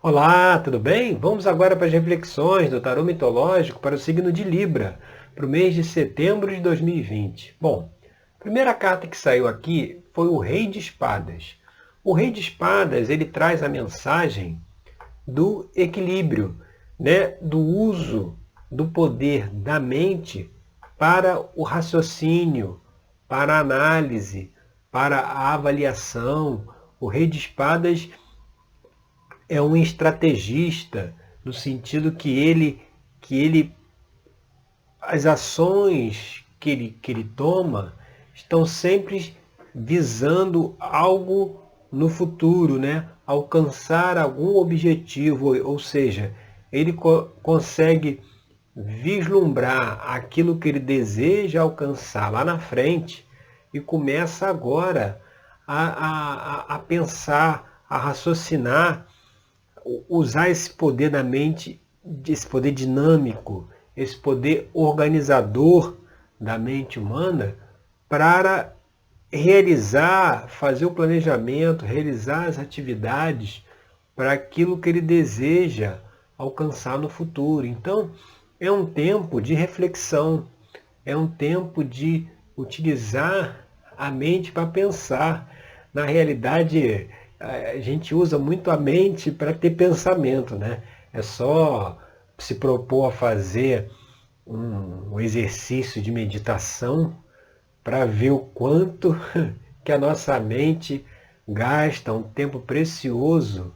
Olá, tudo bem? Vamos agora para as reflexões do tarô mitológico para o signo de Libra, para o mês de setembro de 2020. Bom, a primeira carta que saiu aqui foi o Rei de Espadas. O Rei de Espadas, ele traz a mensagem do equilíbrio, né? Do uso do poder da mente para o raciocínio, para a análise, para a avaliação. O Rei de Espadas é um estrategista no sentido que ele as ações que ele toma estão sempre visando algo no futuro, né? Alcançar algum objetivo, ou seja, ele consegue vislumbrar aquilo que ele deseja alcançar lá na frente e começa agora a pensar, a raciocinar, usar esse poder da mente, esse poder dinâmico, esse poder organizador da mente humana para realizar, fazer o planejamento, realizar as atividades para aquilo que ele deseja alcançar no futuro. Então, é um tempo de reflexão, é um tempo de utilizar a mente para pensar. Na realidade, a gente usa muito a mente para ter pensamento, né? É só se propor a fazer um exercício de meditação para ver o quanto que a nossa mente gasta um tempo precioso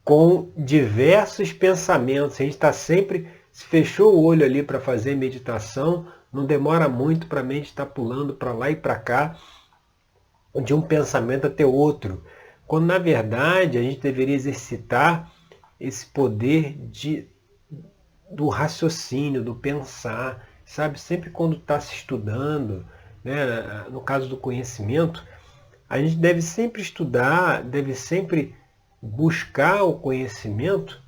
com diversos pensamentos. A gente está sempre, se fechou o olho ali para fazer meditação, não demora muito para a mente estar pulando para lá e para cá, de um pensamento até outro. Quando na verdade a gente deveria exercitar esse poder do raciocínio, do pensar, sabe? Sempre quando está se estudando, né? No caso do conhecimento, a gente deve sempre estudar, deve sempre buscar o conhecimento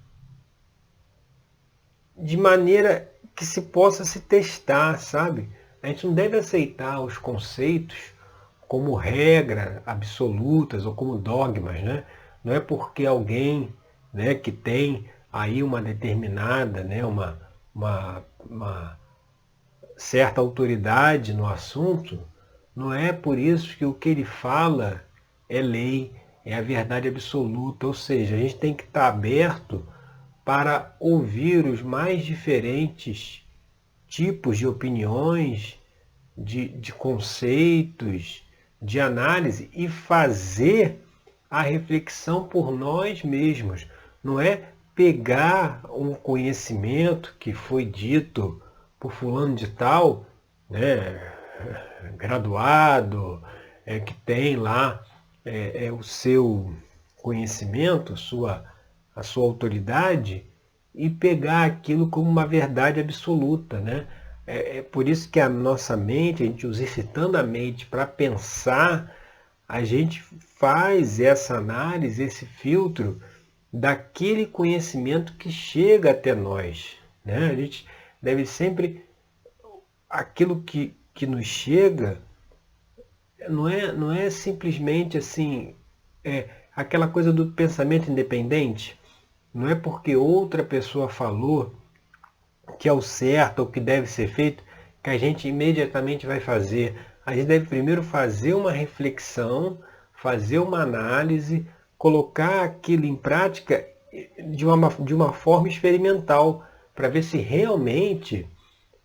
de maneira que se possa se testar, sabe? A gente não deve aceitar os conceitos como regra absolutas ou como dogmas, né? Não é porque alguém, né, que tem aí uma determinada, né, uma certa autoridade no assunto, não é por isso que o que ele fala é lei, é a verdade absoluta. Ou seja, a gente tem que estar aberto para ouvir os mais diferentes tipos de opiniões, de conceitos, de análise e fazer a reflexão por nós mesmos. Não é pegar um conhecimento que foi dito por fulano de tal, né, graduado, que tem lá o seu conhecimento, a sua autoridade, e pegar aquilo como uma verdade absoluta, né? É por isso que a nossa mente, a gente exercitando a mente para pensar, a gente faz essa análise, esse filtro daquele conhecimento que chega até nós, né? A gente deve sempre, aquilo que nos chega, não é simplesmente assim, aquela coisa do pensamento independente. Não é porque outra pessoa falou que é o certo ou que deve ser feito que a gente imediatamente vai fazer. A gente deve primeiro fazer uma reflexão, fazer uma análise, colocar aquilo em prática de uma forma experimental, para ver se realmente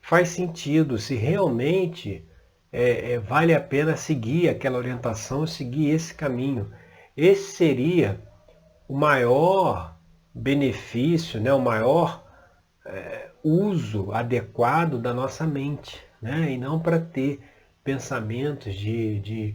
faz sentido, se realmente vale a pena seguir aquela orientação, seguir esse caminho. Esse seria o maior benefício, né, o maior uso adequado da nossa mente, né, e não para ter pensamentos de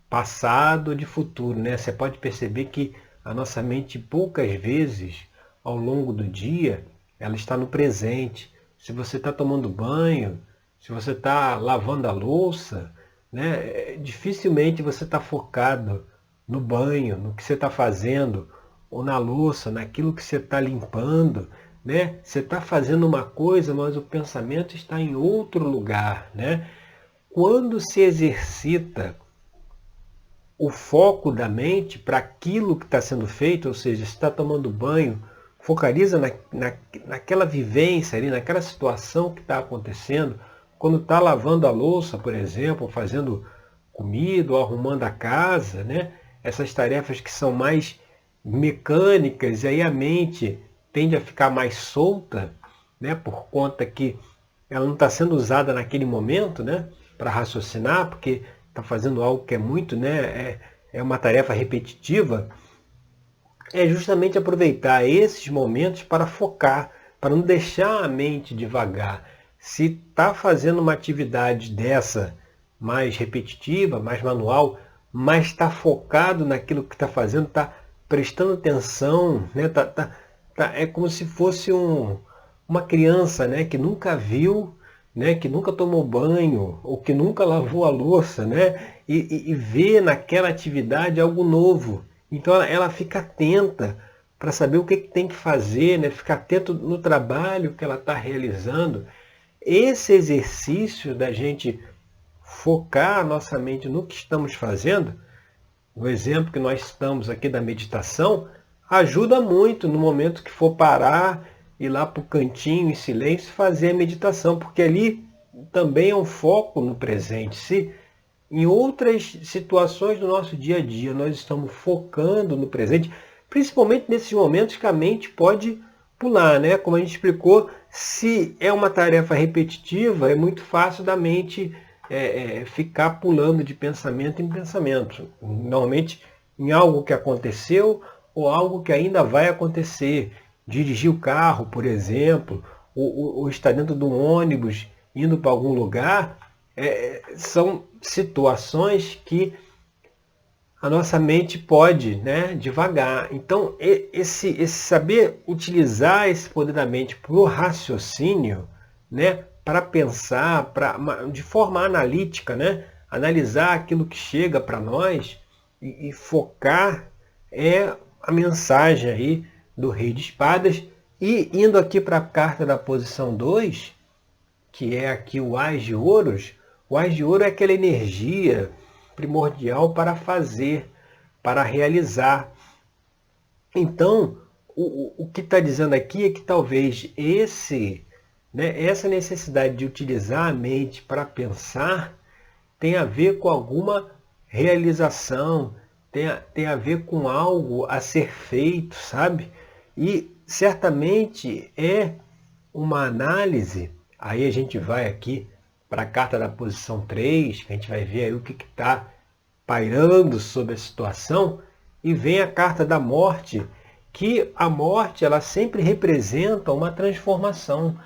passado, de futuro. Né? Você pode perceber que a nossa mente, poucas vezes, ao longo do dia, ela está no presente. Se você está tomando banho, se você está lavando a louça, né, dificilmente você está focado no banho, no que você está fazendo, ou na louça, naquilo que você está limpando. Né? Você está fazendo uma coisa, mas o pensamento está em outro lugar. Né? Quando se exercita o foco da mente para aquilo que está sendo feito, ou seja, se está tomando banho, focaliza naquela vivência ali, naquela situação que está acontecendo. Quando está lavando a louça, por exemplo, fazendo comida ou arrumando a casa, né? Essas tarefas que são mais mecânicas, e aí a mente tende a ficar mais solta, né? Por conta que ela não está sendo usada naquele momento, né? Para raciocinar, porque está fazendo algo que é muito, né? É uma tarefa repetitiva. É justamente aproveitar esses momentos para focar, para não deixar a mente devagar. Se está fazendo uma atividade dessa mais repetitiva, mais manual, mas está focado naquilo que está fazendo, está prestando atenção, né? É como se fosse uma criança, né? Que nunca viu, né? Que nunca tomou banho, ou que nunca lavou a louça, né? E vê naquela atividade algo novo. Então ela fica atenta para saber o que tem que fazer, né? Fica atento no trabalho que ela está realizando. Esse exercício da gente focar a nossa mente no que estamos fazendo, no exemplo que nós estamos aqui da meditação, ajuda muito no momento que for parar, ir lá para o cantinho em silêncio e fazer a meditação, porque ali também é um foco no presente. Se em outras situações do nosso dia a dia nós estamos focando no presente, principalmente nesses momentos que a mente pode pular, né? Como a gente explicou, se é uma tarefa repetitiva, é muito fácil da mente ficar pulando de pensamento em pensamento. Normalmente em algo que aconteceu ou algo que ainda vai acontecer. Dirigir o carro, por exemplo, ou estar dentro de um ônibus indo para algum lugar, são situações que a nossa mente pode, né, devagar. Então, esse saber utilizar esse poder da mente para o raciocínio, né, para pensar, de forma analítica, né, analisar aquilo que chega para nós e focar, é a mensagem aí do Rei de Espadas. E indo aqui para a carta da posição 2, que é aqui o Ás de Ouros. O Ás de Ouro é aquela energia primordial para fazer, para realizar. Então, o que está dizendo aqui é que talvez essa necessidade de utilizar a mente para pensar tem a ver com alguma realização, tem a ver com algo a ser feito, sabe? E certamente é uma análise. Aí a gente vai aqui para a carta da posição 3, que a gente vai ver aí o que está pairando sobre a situação, e vem a carta da morte, que a morte ela sempre representa uma transformação.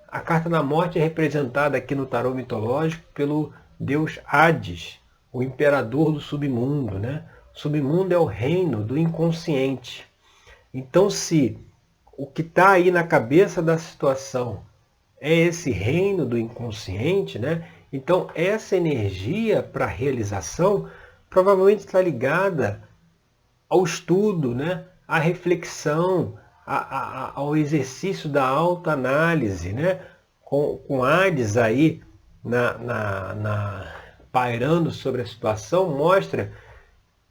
A carta da morte é representada aqui no tarô mitológico pelo deus Hades, o imperador do submundo, né? O submundo é o reino do inconsciente. Então, se o que está aí na cabeça da situação é esse reino do inconsciente, né? Então, essa energia para realização provavelmente está ligada ao estudo, né? À reflexão, ao exercício da autoanálise, né? Com Hades aí pairando sobre a situação, mostra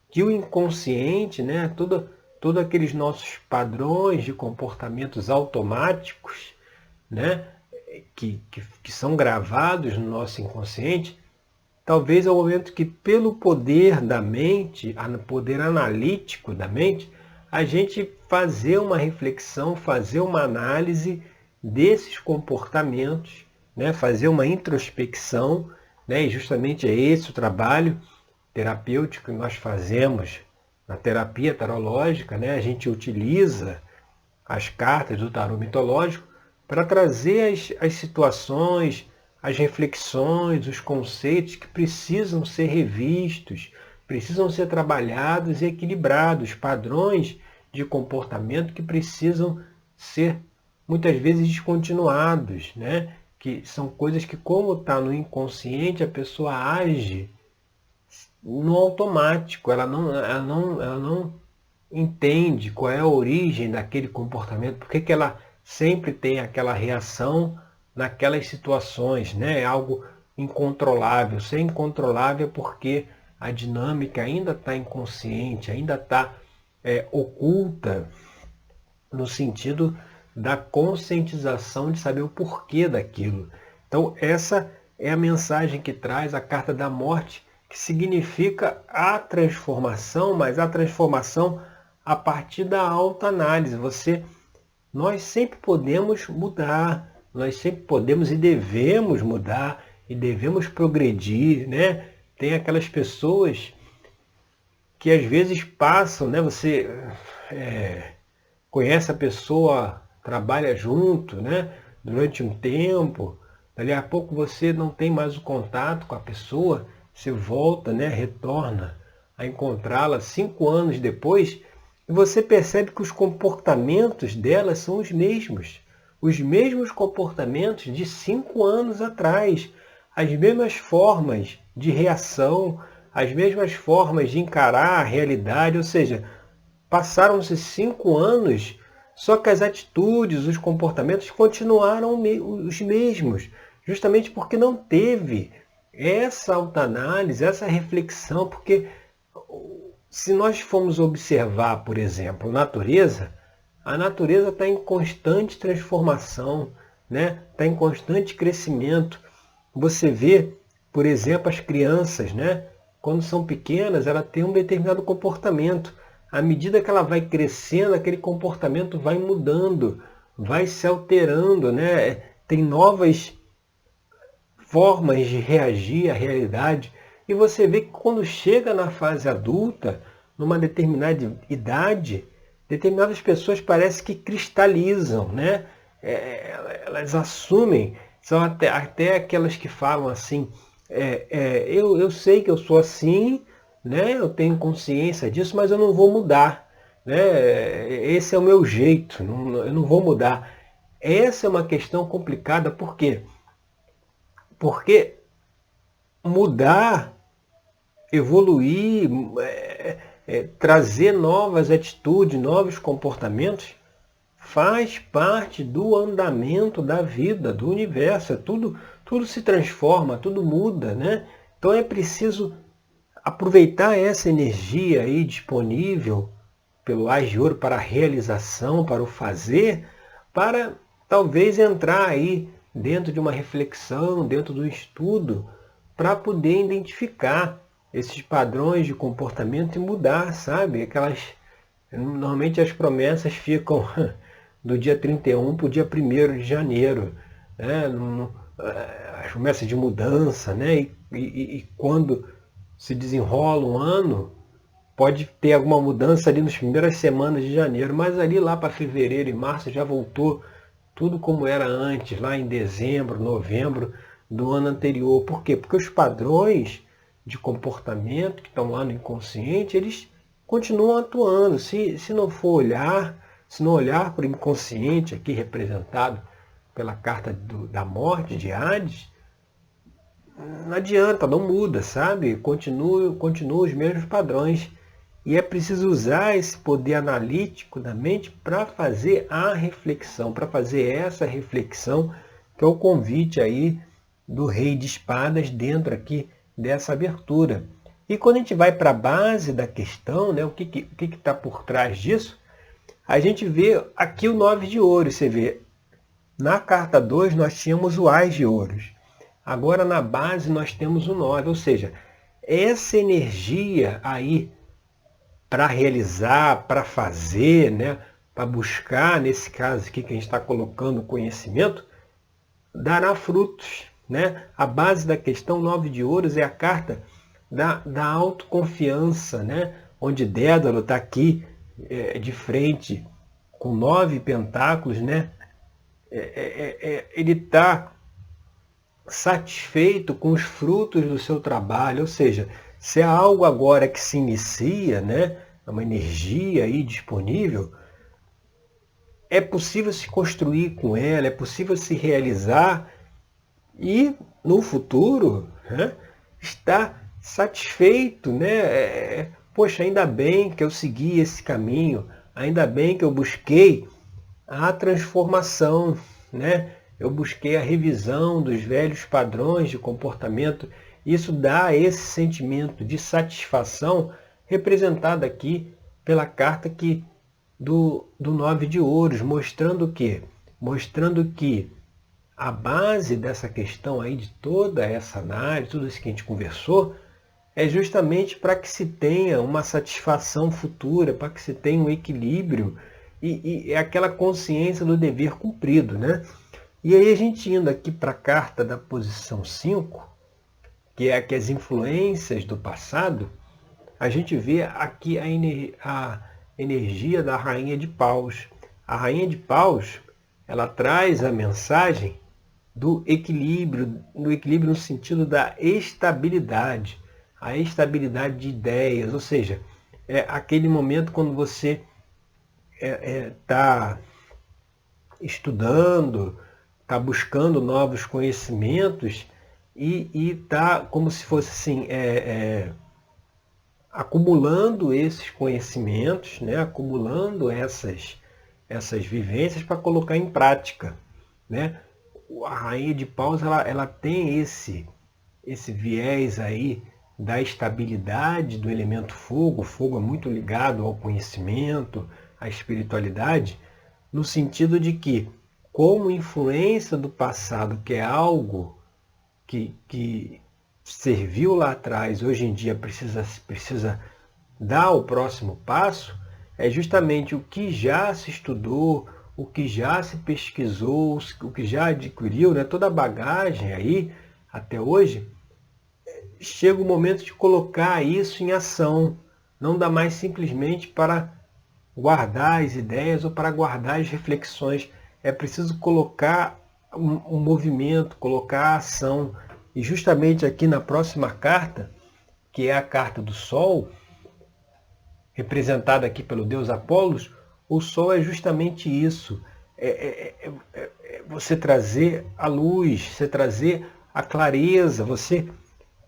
que o inconsciente, né? Todos aqueles nossos padrões de comportamentos automáticos, né? Que são gravados no nosso inconsciente, talvez é o momento que, pelo poder da mente, poder analítico da mente, a gente fazer uma reflexão, fazer uma análise desses comportamentos, né? Fazer uma introspecção, né? E justamente é esse o trabalho terapêutico que nós fazemos na terapia tarológica, né? A gente utiliza as cartas do tarô mitológico para trazer as situações, as reflexões, os conceitos que precisam ser revistos, precisam ser trabalhados e equilibrados, padrões de comportamento que precisam ser muitas vezes descontinuados, né? Que são coisas que, como está no inconsciente, a pessoa age no automático, ela não entende qual é a origem daquele comportamento, por que ela sempre tem aquela reação naquelas situações, né? É algo incontrolável. Se é incontrolável é porque a dinâmica ainda está inconsciente, ainda está oculta no sentido da conscientização de saber o porquê daquilo. Então essa é a mensagem que traz a carta da morte, que significa a transformação, mas a transformação a partir da autoanálise. Nós sempre podemos mudar, nós sempre podemos e devemos mudar, e devemos progredir, né? Tem aquelas pessoas que às vezes passam, né? Você conhece a pessoa, trabalha junto, né? Durante um tempo, dali a pouco você não tem mais o contato com a pessoa, você volta, né? Retorna a encontrá-la 5 anos depois, e você percebe que os comportamentos dela são os mesmos comportamentos de 5 anos atrás, as mesmas formas de reação, as mesmas formas de encarar a realidade, ou seja, passaram-se 5 anos, só que as atitudes, os comportamentos continuaram os mesmos, justamente porque não teve essa autoanálise, essa reflexão, porque se nós formos observar, por exemplo, a natureza está em constante transformação, né? Está em constante crescimento. Você vê, por exemplo, as crianças, né? Quando são pequenas, ela tem um determinado comportamento. À medida que ela vai crescendo, aquele comportamento vai mudando, vai se alterando, né? Tem novas formas de reagir à realidade. E você vê que quando chega na fase adulta, numa determinada idade, determinadas pessoas parecem que cristalizam, né? Elas assumem, são até aquelas que falam assim, eu sei que eu sou assim, né? Eu tenho consciência disso, mas eu não vou mudar, né? Esse é o meu jeito, eu não vou mudar. Essa é uma questão complicada, por quê? Porque mudar, evoluir, trazer novas atitudes, novos comportamentos, faz parte do andamento da vida, do universo. Tudo se transforma, tudo muda, né? Então é preciso aproveitar essa energia aí disponível pelo Ás de Ouro para a realização, para o fazer, para talvez entrar aí dentro de uma reflexão, dentro do estudo, para poder identificar esses padrões de comportamento e mudar, sabe? Normalmente as promessas ficam do dia 31 para o dia 1º de janeiro, né? As promessas de mudança, né? E quando se desenrola um ano, pode ter alguma mudança ali nas primeiras semanas de janeiro, mas ali lá para fevereiro e março já voltou tudo como era antes, lá em dezembro, novembro do ano anterior. Por quê? Porque os padrões de comportamento que estão lá no inconsciente, eles continuam atuando. Se não olhar para o inconsciente aqui representado pela carta da morte de Hades, não adianta, não muda, sabe? Continua os mesmos padrões. E é preciso usar esse poder analítico da mente para fazer a reflexão, para fazer essa reflexão, que é o convite aí do Rei de Espadas dentro aqui dessa abertura. E quando a gente vai para a base da questão, né, o que está por trás disso, a gente vê aqui o 9 de ouros. Você vê, na carta 2 nós tínhamos o Ás de ouros. Agora na base nós temos o 9, ou seja, essa energia aí para realizar, para fazer, né, para buscar, nesse caso aqui que a gente está colocando conhecimento, dará frutos, né? A base da questão 9 de ouros é a carta da autoconfiança, né? Onde Dédalo está aqui de frente com 9 pentáculos, né? Ele está satisfeito com os frutos do seu trabalho, ou seja, se há algo agora que se inicia, né, uma energia aí disponível, é possível se construir com ela, é possível se realizar e no futuro, né, estar satisfeito, né? Poxa, ainda bem que eu segui esse caminho, ainda bem que eu busquei a transformação, né? Eu busquei a revisão dos velhos padrões de comportamento Isso dá esse sentimento de satisfação representado aqui pela carta do 9 de ouros, mostrando o quê? Mostrando que a base dessa questão aí, de toda essa análise, tudo isso que a gente conversou, é justamente para que se tenha uma satisfação futura, para que se tenha um equilíbrio e aquela consciência do dever cumprido, né? E aí a gente indo aqui para a carta da posição 5, que é aqui as influências do passado, a gente vê aqui a energia da Rainha de Paus. A Rainha de Paus, ela traz a mensagem do equilíbrio no sentido da estabilidade, a estabilidade de ideias, ou seja, é aquele momento quando você está estudando, está buscando novos conhecimentos e está como se fosse assim, acumulando esses conhecimentos, né? Acumulando essas vivências para colocar em prática, né? A Rainha de Paus ela tem esse viés aí da estabilidade do elemento fogo. O fogo é muito ligado ao conhecimento, à espiritualidade, no sentido de que, como influência do passado, que é algo que serviu lá atrás, hoje em dia precisa dar o próximo passo, é justamente o que já se estudou, o que já se pesquisou, o que já adquiriu, né? Toda a bagagem aí, até hoje, chega o momento de colocar isso em ação. Não dá mais simplesmente para guardar as ideias ou para guardar as reflexões. É preciso colocar um movimento, colocar a ação. E justamente aqui na próxima carta, que é a carta do Sol, representada aqui pelo deus Apolos, o Sol é justamente isso. Você trazer a luz, você trazer a clareza, você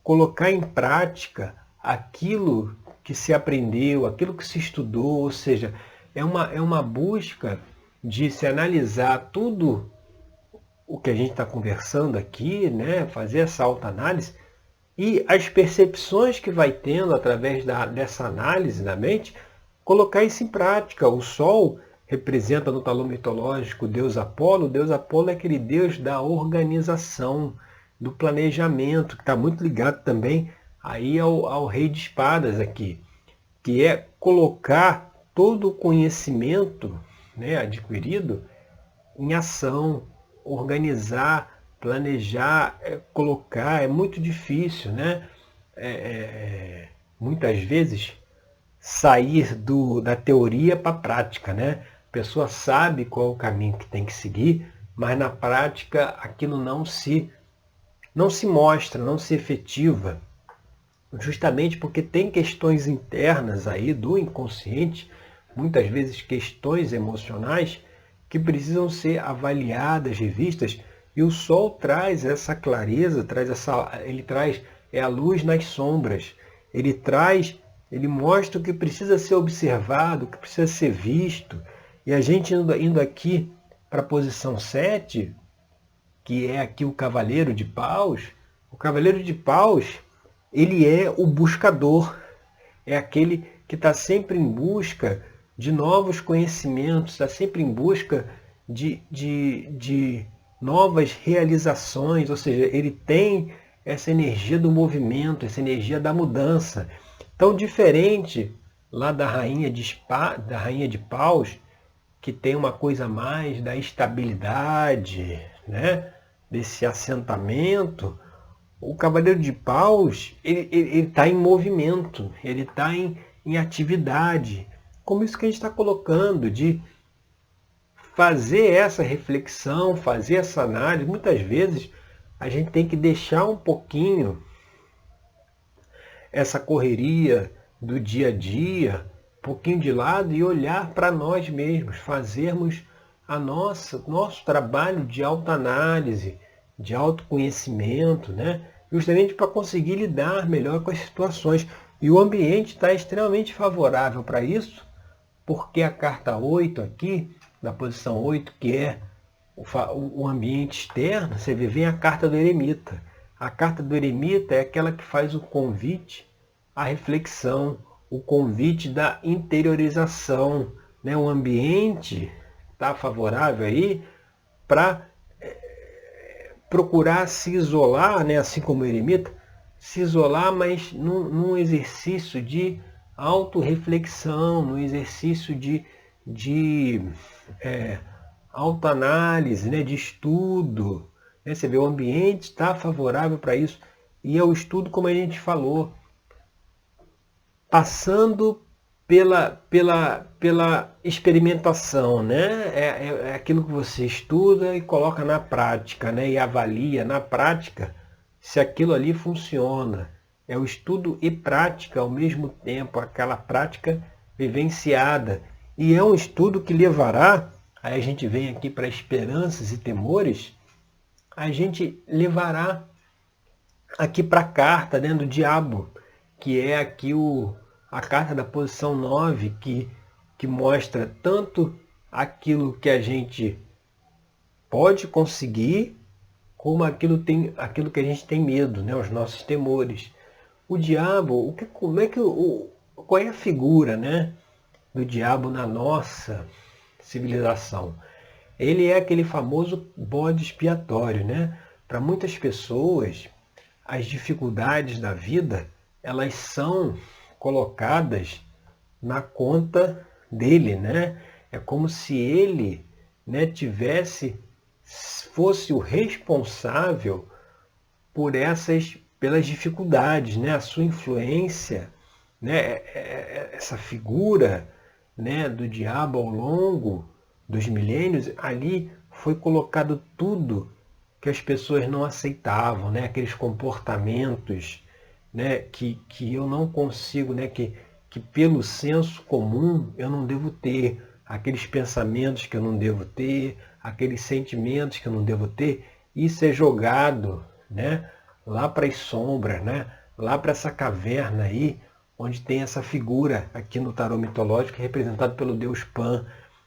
colocar em prática aquilo que se aprendeu, aquilo que se estudou, ou seja, é uma busca de se analisar tudo o que a gente está conversando aqui, né? Fazer essa autoanálise e as percepções que vai tendo através dessa análise da mente, colocar isso em prática. O Sol representa no talão mitológico o deus Apolo. O deus Apolo é aquele deus da organização, do planejamento, que está muito ligado também aí ao rei de espadas aqui, que é colocar todo o conhecimento, né, adquirido em ação, organizar, planejar, colocar. É muito difícil, né? Muitas vezes sair da teoria para a prática, né? A pessoa sabe qual é o caminho que tem que seguir, mas na prática aquilo não se mostra, não se efetiva, justamente porque tem questões internas aí do inconsciente, muitas vezes questões emocionais, que precisam ser avaliadas, revistas, e o Sol traz essa clareza, ele traz a luz nas sombras, ele mostra o que precisa ser observado, o que precisa ser visto. E a gente indo aqui para a posição 7, que é aqui o Cavaleiro de Paus, o Cavaleiro de Paus, ele é o buscador, é aquele que está sempre em busca de novos conhecimentos, está sempre em busca de novas realizações, ou seja, ele tem essa energia do movimento, essa energia da mudança. Tão diferente lá da Rainha de Paus, que tem uma coisa mais da estabilidade, né? Desse assentamento. O Cavaleiro de Paus, ele está em movimento, ele está em atividade. Como isso que a gente está colocando, de fazer essa reflexão, fazer essa análise. Muitas vezes a gente tem que deixar um pouquinho essa correria do dia a dia, um pouquinho de lado, e olhar para nós mesmos, fazermos nosso trabalho de autoanálise, de autoconhecimento, né? Justamente para conseguir lidar melhor com as situações. E o ambiente está extremamente favorável para isso, porque a carta 8 aqui, na posição 8, que é o ambiente externo, você vê, vem a carta do eremita. A carta do eremita é aquela que faz o convite à reflexão, o convite da interiorização, né? O ambiente está favorável aí para procurar se isolar, né? Assim como o eremita, se isolar, mas num exercício de autorreflexão, num exercício de autoanálise, né? De estudo. Né? Você vê, o ambiente está favorável para isso. E é o estudo, como a gente falou, passando pela experimentação, né? É aquilo que você estuda e coloca na prática, né? E avalia na prática se aquilo ali funciona. É o estudo e prática ao mesmo tempo, aquela prática vivenciada. E é um estudo que levará, aí a gente vem aqui para esperanças e temores, a gente levará aqui para a carta, né, do diabo, que é aqui a carta da posição 9, que mostra tanto aquilo que a gente pode conseguir, como aquilo que a gente tem medo, né, os nossos temores. O diabo, qual é a figura, né, do diabo na nossa civilização? Ele é aquele famoso bode expiatório, né? Para muitas pessoas, as dificuldades da vida, elas são colocadas na conta dele, né? É como se ele, né, fosse o responsável pelas dificuldades, né? A sua influência, né? Essa figura, né, do diabo ao longo dos milênios, ali foi colocado tudo que as pessoas não aceitavam, né? Aqueles comportamentos, né? que eu não consigo, né? que pelo senso comum eu não devo ter, aqueles pensamentos que eu não devo ter, aqueles sentimentos que eu não devo ter. Isso é jogado, né? Lá para as sombras, né? Lá para essa caverna aí, onde tem essa figura aqui no tarô mitológico representado pelo deus Pan,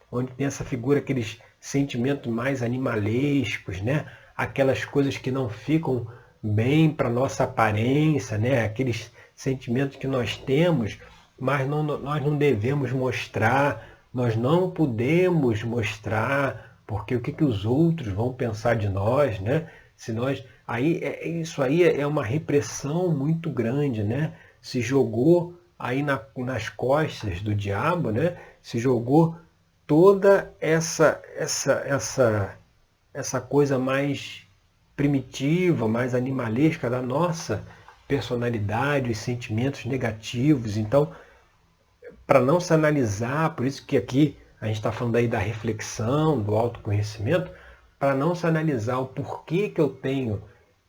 onde tem essa figura, aqueles sentimentos mais animalescos, né? Aquelas coisas que não ficam bem para nossa aparência, né? Aqueles sentimentos que nós temos, mas nós não devemos mostrar, nós não podemos mostrar, porque o que os outros vão pensar de nós, né? Se nós, isso aí é uma repressão muito grande, né? Se jogou aí nas costas do diabo, né? Se jogou toda essa coisa mais primitiva, mais animalesca da nossa personalidade, os sentimentos negativos. Então, para não se analisar, por isso que aqui a gente está falando aí da reflexão, do autoconhecimento, para não se analisar o porquê que eu tenho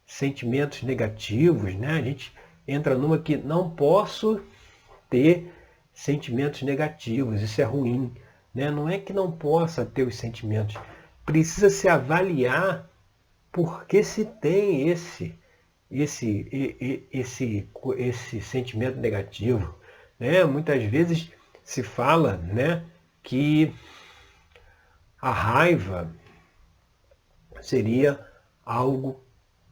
sentimentos negativos, né? A gente entra numa que não posso ter sentimentos negativos, isso é ruim, né? Não é que não possa ter os sentimentos, precisa se avaliar por que se tem esse sentimento negativo, né? Muitas vezes se fala, né, que a raiva seria algo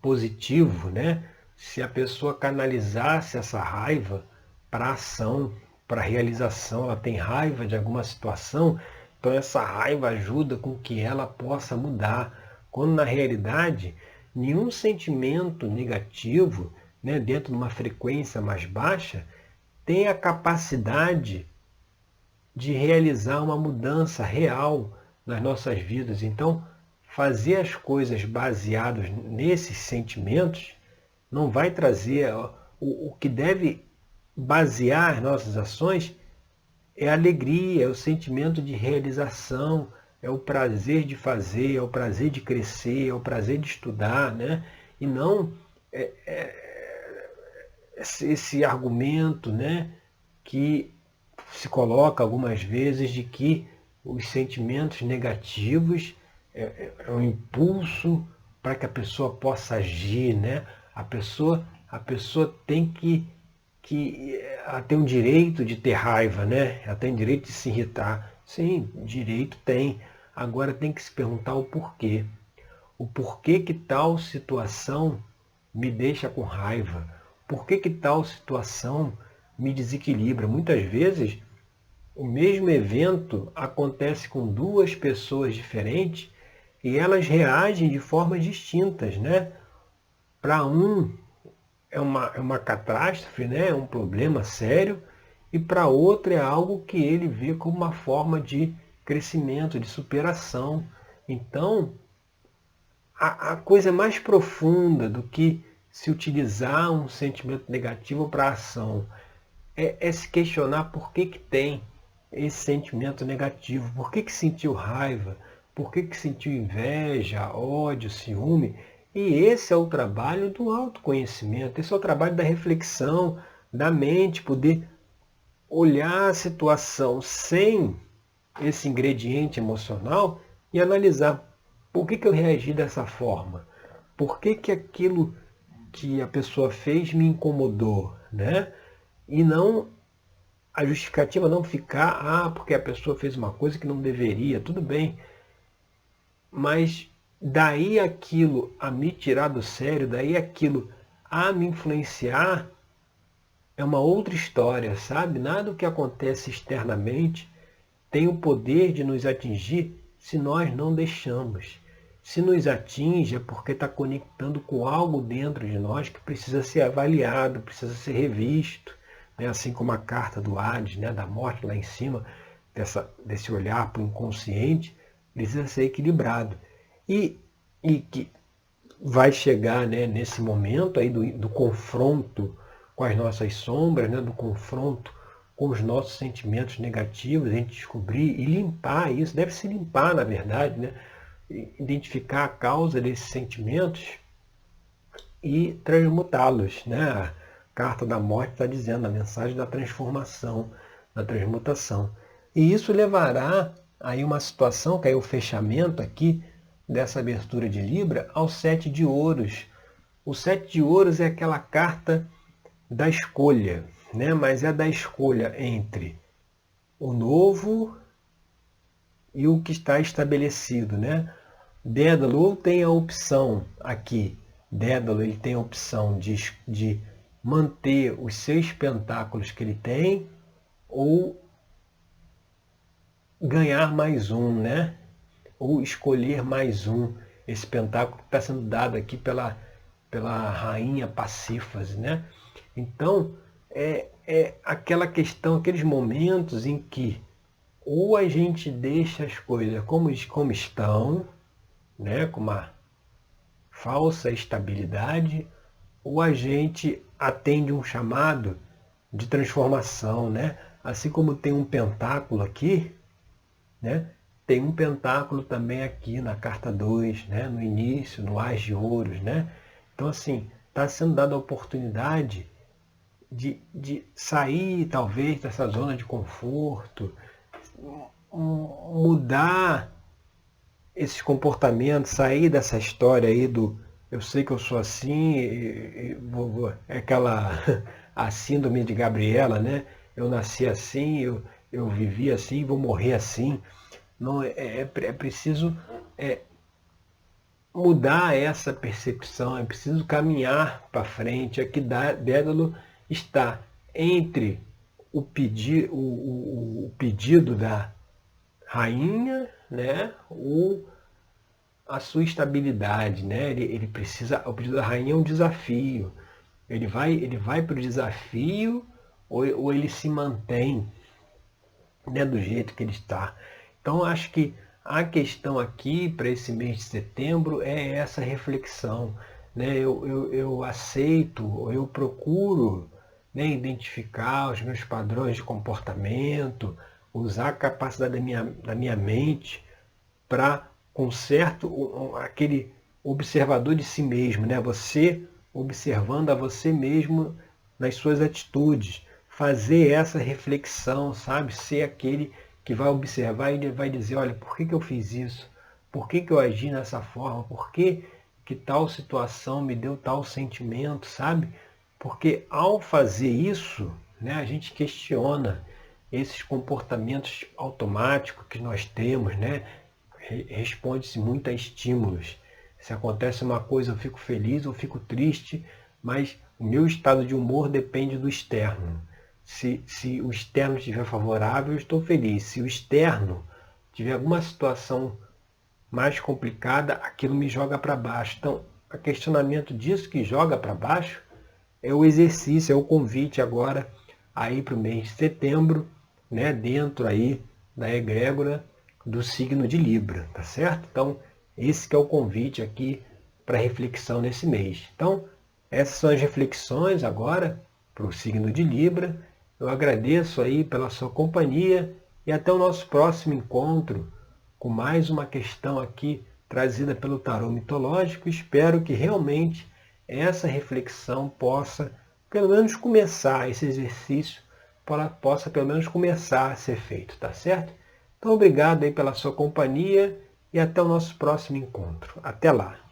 positivo, né? Se a pessoa canalizasse essa raiva para ação, para realização, ela tem raiva de alguma situação, então essa raiva ajuda com que ela possa mudar. Quando na realidade nenhum sentimento negativo, né, dentro de uma frequência mais baixa, tem a capacidade de realizar uma mudança real nas nossas vidas. Então, fazer as coisas baseadas nesses sentimentos não vai trazer. O que deve basear as nossas ações é a alegria, é o sentimento de realização, é o prazer de fazer, é o prazer de crescer, é o prazer de estudar, né? E não esse argumento, né, que se coloca algumas vezes de que os sentimentos negativos é um impulso para que a pessoa possa agir, né? A pessoa tem ela tem um direito de ter raiva, né? Ela tem direito de se irritar. Sim, direito tem. Agora tem que se perguntar o porquê. O porquê que tal situação me deixa com raiva? Por que que tal situação me desequilibra? Muitas vezes o mesmo evento acontece com duas pessoas diferentes e elas reagem de formas distintas, né? Para um é uma catástrofe, né? É um problema sério, e para outro é algo que ele vê como uma forma de crescimento, de superação. Então, a coisa mais profunda do que se utilizar um sentimento negativo para a ação é se questionar por que que tem esse sentimento negativo, por que que sentiu raiva, por que que sentiu inveja, ódio, ciúme. E esse é o trabalho do autoconhecimento, esse é o trabalho da reflexão, da mente, poder olhar a situação sem esse ingrediente emocional e analisar por que que eu reagi dessa forma, por que que aquilo que a pessoa fez me incomodou, né? E não a justificativa não ficar, porque a pessoa fez uma coisa que não deveria, tudo bem, mas daí aquilo a me tirar do sério, daí aquilo a me influenciar, é uma outra história, sabe? Nada do que acontece externamente tem o poder de nos atingir se nós não deixamos. Se nos atinge é porque está conectando com algo dentro de nós que precisa ser avaliado, precisa ser revisto, né? Assim como a carta do Hades, né? Da morte lá em cima, desse olhar para o inconsciente, precisa ser equilibrado. E que vai chegar, né, nesse momento aí do confronto com as nossas sombras, né, do confronto com os nossos sentimentos negativos, a gente descobrir e limpar isso, deve se limpar na verdade, né? Identificar a causa desses sentimentos e transmutá-los, né? A carta da morte está dizendo a mensagem da transformação, da transmutação. E isso levará aí uma situação, que é o fechamento aqui dessa abertura de Libra, ao 7 de ouros. O 7 de ouros é aquela carta da escolha, né? Mas é da escolha entre o novo e o que está estabelecido, né? Dédalo tem a opção aqui, Dédalo ele tem a opção de manter os 6 pentáculos que ele tem ou ganhar mais um, né? Ou escolher mais um. Esse pentáculo que está sendo dado aqui pela rainha Pacífase, né? Então, é aquela questão, aqueles momentos em que ou a gente deixa as coisas como estão, né, com uma falsa estabilidade, ou a gente atende um chamado de transformação, né? Assim como tem um pentáculo aqui, né? Tem um pentáculo também aqui na carta 2, né? No início, no As de Ouros, né? Então, assim, está sendo dada a oportunidade de sair, talvez, dessa zona de conforto, mudar esses comportamentos, sair dessa história aí do eu sei que eu sou assim, é aquela a síndrome de Gabriela, né? Eu nasci assim, eu vivi assim, vou morrer assim. Não, é preciso mudar essa percepção, é preciso caminhar para frente. Aqui Dédalo está entre o pedido da rainha, né, ou a sua estabilidade, né? Ele precisa, o pedido da rainha é um desafio. Ele vai para o desafio ou ele se mantém, né, do jeito que ele está. Então acho que a questão aqui para esse mês de setembro é essa reflexão, né? Eu aceito, eu procuro, né, identificar os meus padrões de comportamento, usar a capacidade da minha mente para aquele observador de si mesmo, né? Você observando a você mesmo nas suas atitudes, fazer essa reflexão, sabe? Ser aquele que vai observar e vai dizer, olha, por que eu fiz isso? Por que eu agi dessa forma? Por que tal situação me deu tal sentimento, sabe? Porque ao fazer isso, né, a gente questiona esses comportamentos automáticos que nós temos, né? Responde-se muito a estímulos. Se acontece uma coisa, eu fico feliz ou fico triste, mas o meu estado de humor depende do externo. Se o externo estiver favorável, eu estou feliz. Se o externo tiver alguma situação mais complicada, aquilo me joga para baixo. Então, o questionamento disso que joga para baixo é o exercício, é o convite agora aí para o mês de setembro, né, dentro aí da egrégora do signo de Libra, tá certo? Então, esse que é o convite aqui para reflexão nesse mês. Então, essas são as reflexões agora para o signo de Libra. Eu agradeço aí pela sua companhia e até o nosso próximo encontro com mais uma questão aqui trazida pelo tarô mitológico. Espero que realmente essa reflexão possa, pelo menos começar, esse exercício possa pelo menos começar a ser feito, tá certo? Então, obrigado aí pela sua companhia e até o nosso próximo encontro. Até lá!